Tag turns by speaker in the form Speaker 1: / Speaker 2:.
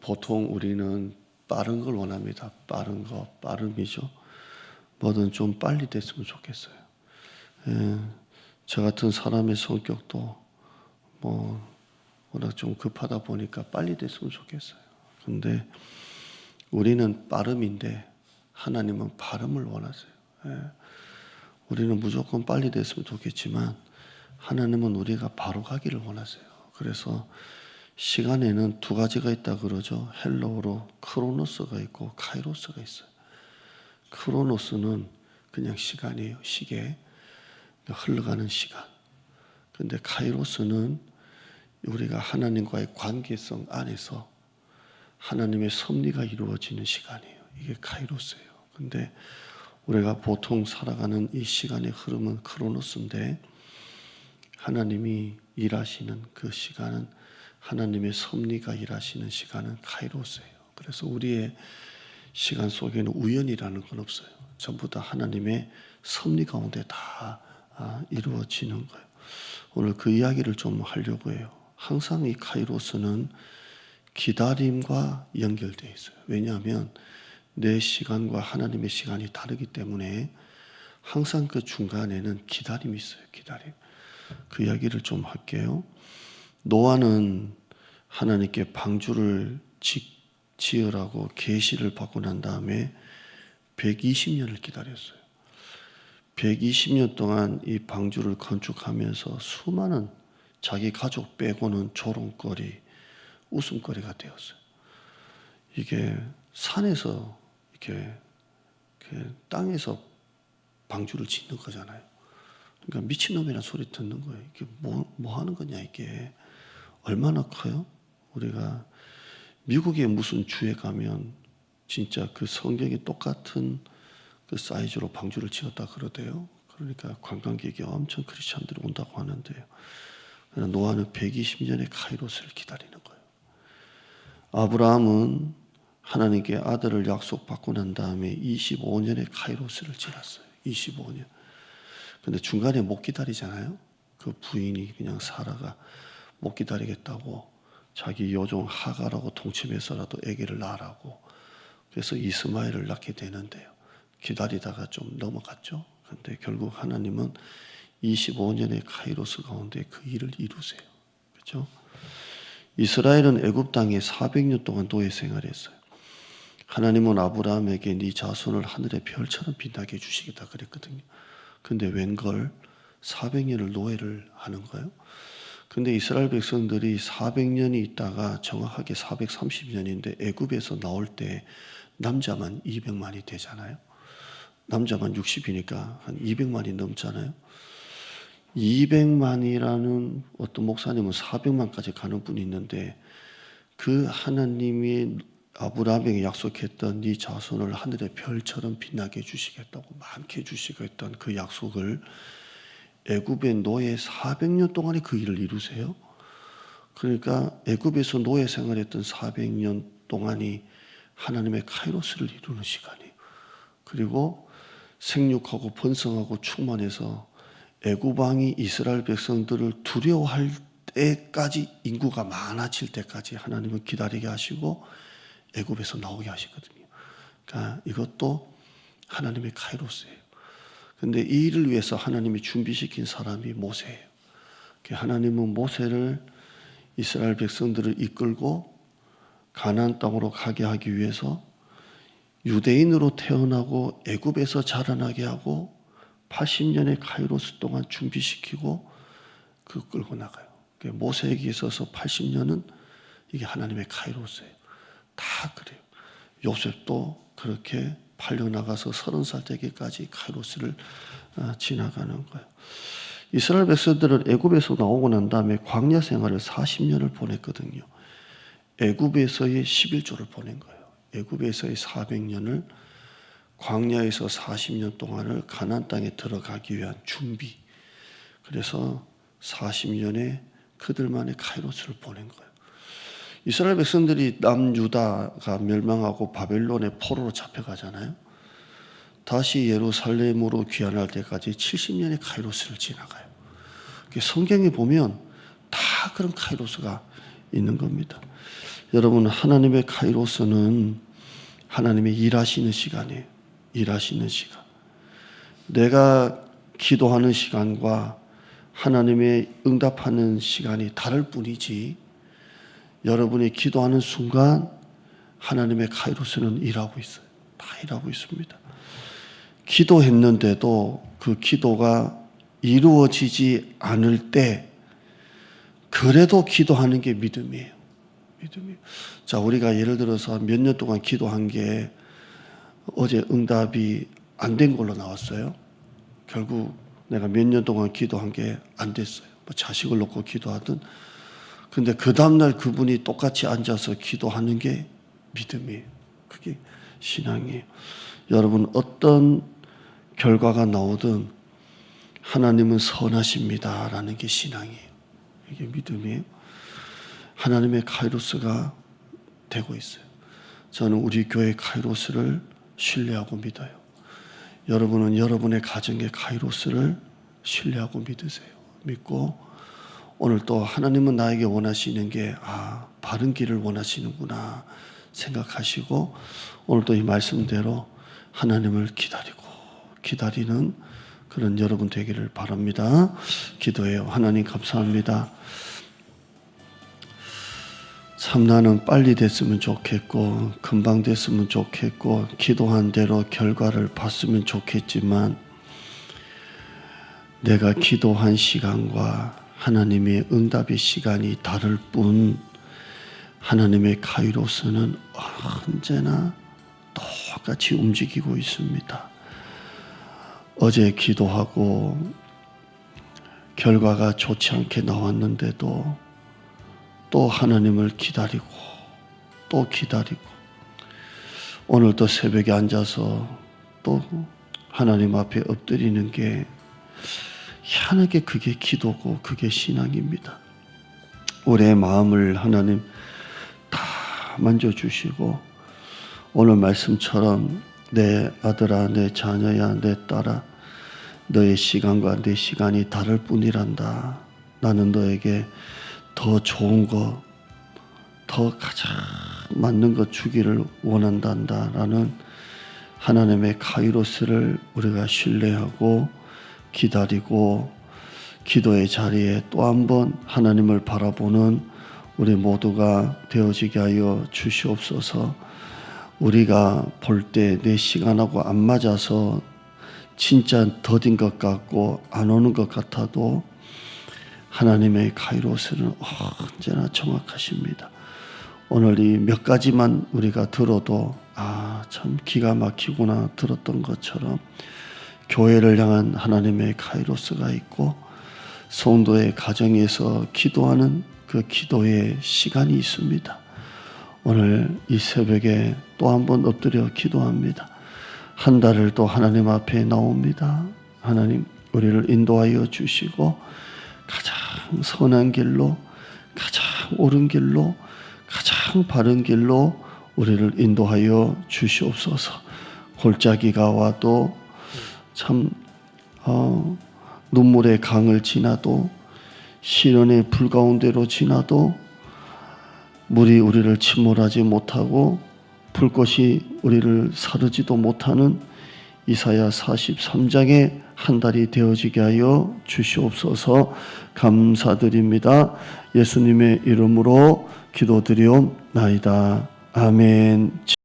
Speaker 1: 보통 우리는 빠른 걸 원합니다. 빠른 거, 빠름이죠. 뭐든 좀 빨리 됐으면 좋겠어요. 저 같은 사람의 성격도 워낙 좀 급하다 보니까 빨리 됐으면 좋겠어요. 근데 우리는 빠름인데 하나님은 발음을 원하세요. 우리는 무조건 빨리 됐으면 좋겠지만 하나님은 우리가 바로 가기를 원하세요. 그래서 시간에는 두 가지가 있다 그러죠. 헬라어로 크로노스가 있고 카이로스가 있어요. 크로노스는 그냥 시간이에요. 시계. 흘러가는 시간. 근데 카이로스는 우리가 하나님과의 관계성 안에서 하나님의 섭리가 이루어지는 시간이에요. 이게 카이로스예요. 근데 우리가 보통 살아가는 이 시간의 흐름은 크로노스인데 하나님이 일하시는 그 시간은 하나님의 섭리가 일하시는 시간은 카이로스예요. 그래서 우리의 시간 속에는 우연이라는 건 없어요. 전부 다 하나님의 섭리 가운데 다 이루어지는 거예요. 오늘 그 이야기를 좀 하려고 해요. 항상 이 카이로스는 기다림과 연결되어 있어요. 왜냐하면 내 시간과 하나님의 시간이 다르기 때문에 항상 그 중간에는 기다림이 있어요. 기다림. 그 이야기를 좀 할게요. 노아는 하나님께 방주를 지으라고 계시를 받고 난 다음에 120년을 기다렸어요. 120년 동안 이 방주를 건축하면서 수많은 자기 가족 빼고는 조롱거리, 웃음거리가 되었어요. 이게 산에서 이렇게 땅에서 방주를 짓는 거잖아요. 그러니까 미친놈이라는 소리 듣는 거예요. 이게 뭐 하는 거냐, 이게. 얼마나 커요? 우리가 미국의 무슨 주에 가면 진짜 그 성경이 똑같은 그 사이즈로 방주를 지었다 그러대요. 그러니까 관광객이 엄청 크리스찬들이 온다고 하는데요. 노아는 120년의 카이로스를 기다리는 거예요. 아브라함은 하나님께 아들을 약속받고 난 다음에 25년의 카이로스를 지났어요. 25년. 근데 중간에 못 기다리잖아요. 그 부인이 그냥 사라가 못 기다리겠다고 자기 여종 하가라고 동침해서라도 아기를 낳으라고 그래서 이스마엘을 낳게 되는데요. 기다리다가 좀 넘어갔죠. 그런데 결국 하나님은 25년의 카이로스 가운데 그 일을 이루세요. 그렇죠? 이스라엘은 애굽 땅에 400년 동안 노예 생활했어요. 하나님은 아브라함에게 네 자손을 하늘의 별처럼 빛나게 해주시겠다 그랬거든요. 근데 웬걸 400년을 노예를 하는 거예요? 근데 이스라엘 백성들이 400년이 있다가 정확하게 430년인데 애굽에서 나올 때 남자만 200만이 되잖아요. 남자만 60이니까 한 200만이 넘잖아요. 200만이라는 어떤 목사님은 400만까지 가는 분이 있는데 그 하나님이 아브라함에게 약속했던 네 자손을 하늘의 별처럼 빛나게 해주시겠다고 많게 해주시겠다는 그 약속을 애굽의 노예 400년 동안에 그 일을 이루세요. 그러니까 애굽에서 노예 생활했던 400년 동안이 하나님의 카이로스를 이루는 시간이에요. 그리고 생육하고 번성하고 충만해서 애굽 왕이 이스라엘 백성들을 두려워할 때까지 인구가 많아질 때까지 하나님은 기다리게 하시고 애굽에서 나오게 하시거든요. 그러니까 이것도 하나님의 카이로스예요. 근데 이 일을 위해서 하나님이 준비시킨 사람이 모세예요. 하나님은 모세를 이스라엘 백성들을 이끌고 가나안 땅으로 가게 하기 위해서 유대인으로 태어나고 애굽에서 자라나게 하고 80년의 카이로스 동안 준비시키고 끌고 나가요. 모세에게 있어서 80년은 이게 하나님의 카이로스예요. 다 그래요. 요셉도 그렇게 팔려나가서 30살 되기까지 카이로스를 지나가는 거예요. 이스라엘 백성들은 애굽에서 나오고 난 다음에 광야 생활을 40년을 보냈거든요. 애굽에서의 11조를 보낸 거예요. 애굽에서의 400년을 광야에서 40년 동안을 가나안 땅에 들어가기 위한 준비. 그래서 40년에 그들만의 카이로스를 보낸 거예요. 이스라엘 백성들이 남유다가 멸망하고 바벨론의 포로로 잡혀가잖아요. 다시 예루살렘으로 귀환할 때까지 70년의 카이로스를 지나가요. 성경에 보면 다 그런 카이로스가 있는 겁니다. 여러분, 하나님의 카이로스는 하나님의 일하시는 시간이에요. 일하시는 시간. 내가 기도하는 시간과 하나님의 응답하는 시간이 다를 뿐이지, 여러분이 기도하는 순간 하나님의 카이로스는 일하고 있어요. 다 일하고 있습니다. 기도했는데도 그 기도가 이루어지지 않을 때 그래도 기도하는 게 믿음이에요. 믿음이에요. 자, 우리가 예를 들어서 몇 년 동안 기도한 게 어제 응답이 안 된 걸로 나왔어요. 결국 내가 몇 년 동안 기도한 게 안 됐어요. 뭐 자식을 놓고 기도하든. 근데 그 다음날 그분이 똑같이 앉아서 기도하는 게 믿음이에요. 그게 신앙이에요. 여러분, 어떤 결과가 나오든 하나님은 선하십니다라는 게 신앙이에요. 이게 믿음이에요. 하나님의 카이로스가 되고 있어요. 저는 우리 교회 카이로스를 신뢰하고 믿어요. 여러분은 여러분의 가정의 카이로스를 신뢰하고 믿으세요. 믿고 오늘 또 하나님은 나에게 원하시는 게 바른 길을 원하시는구나 생각하시고 오늘 또 이 말씀대로 하나님을 기다리는 그런 여러분 되기를 바랍니다. 기도해요. 하나님 감사합니다. 참 나는 빨리 됐으면 좋겠고 금방 됐으면 좋겠고 기도한 대로 결과를 봤으면 좋겠지만 내가 기도한 시간과 하나님의 응답의 시간이 다를 뿐 하나님의 카이로스는 언제나 똑같이 움직이고 있습니다. 어제 기도하고 결과가 좋지 않게 나왔는데도 또 하나님을 기다리고 또 기다리고 오늘도 새벽에 앉아서 또 하나님 앞에 엎드리는 게 희한하게 그게 기도고 그게 신앙입니다. 우리의 마음을 하나님 다 만져주시고 오늘 말씀처럼 내 아들아 내 자녀야 내 딸아 너의 시간과 내 시간이 다를 뿐이란다. 나는 너에게 더 좋은 것, 더 가장 맞는 것 주기를 원한단다 라는 하나님의 카이로스를 우리가 신뢰하고 기다리고 기도의 자리에 또 한 번 하나님을 바라보는 우리 모두가 되어지게 하여 주시옵소서. 우리가 볼 때 내 시간하고 안 맞아서 진짜 더딘 것 같고 안 오는 것 같아도 하나님의 카이로스는 언제나 정확하십니다. 오늘 이 몇 가지만 우리가 들어도 참 기가 막히구나 들었던 것처럼 교회를 향한 하나님의 카이로스가 있고 성도의 가정에서 기도하는 그 기도의 시간이 있습니다. 오늘 이 새벽에 또 한 번 엎드려 기도합니다. 한 달을 또 하나님 앞에 나옵니다. 하나님 우리를 인도하여 주시고 가장 선한 길로 가장 옳은 길로 가장 바른 길로 우리를 인도하여 주시옵소서. 골짜기가 와도 참 눈물의 강을 지나도 시련의 불 가운데로 지나도 물이 우리를 침몰하지 못하고 불꽃이 우리를 사르지도 못하는 이사야 43장의 한 달이 되어지게 하여 주시옵소서. 감사드립니다. 예수님의 이름으로 기도드리옵나이다. 아멘.